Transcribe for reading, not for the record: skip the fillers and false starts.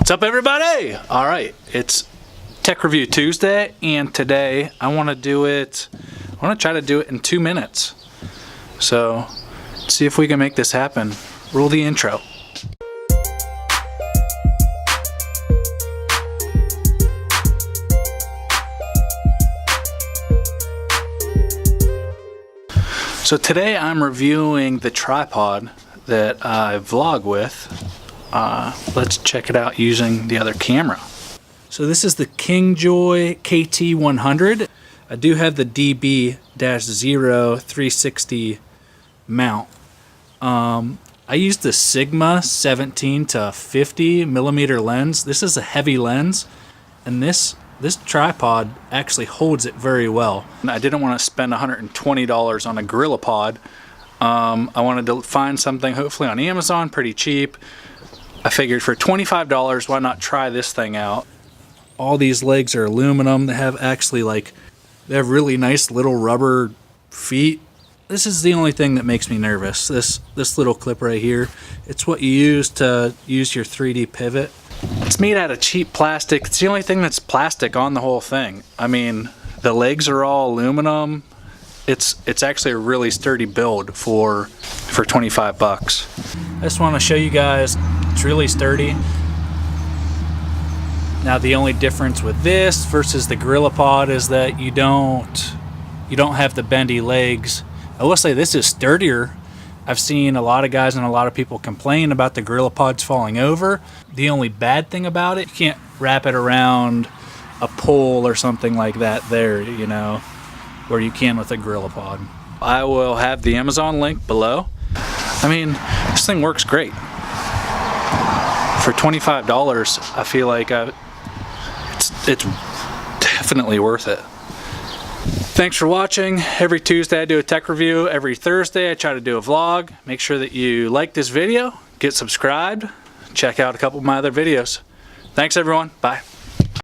What's up, everybody? All right, it's Tech Review Tuesday, and today I want to try to do it in 2 minutes. So, let's see if we can make this happen. Roll the intro. So today I'm reviewing the tripod that I vlog with. Let's check it out using the other camera. So this is the KingJoy KT-100. I do have the DB-0 360 mount. I used the Sigma 17 to 50 millimeter lens. This is a heavy lens, and this tripod actually holds it very well. I didn't want to spend $120 on a GorillaPod. I wanted to find something hopefully on Amazon pretty cheap. I figured for $25, why not try this thing out? All these legs are aluminum. They have really nice little rubber feet. This is the only thing that makes me nervous. This little clip right here. It's what you use to use your 3D pivot. It's made out of cheap plastic. It's the only thing that's plastic on the whole thing. I mean, the legs are all aluminum. It's actually a really sturdy build for 25 bucks. I just want to show you guys it's really sturdy. Now the only difference with this versus the GorillaPod is that you don't have the bendy legs. I will say this is sturdier. I've seen a lot of guys and a lot of people complain about the GorillaPods falling over. The only bad thing about it, you can't wrap it around a pole or something like that there, you know, where you can with a GorillaPod. I will have the Amazon link below. I mean, this thing works great. For $25, I feel like it's definitely worth it. Thanks for watching. Every Tuesday I do a tech review. Every Thursday I try to do a vlog. Make sure that you like this video, get subscribed, check out a couple of my other videos. Thanks everyone. Bye.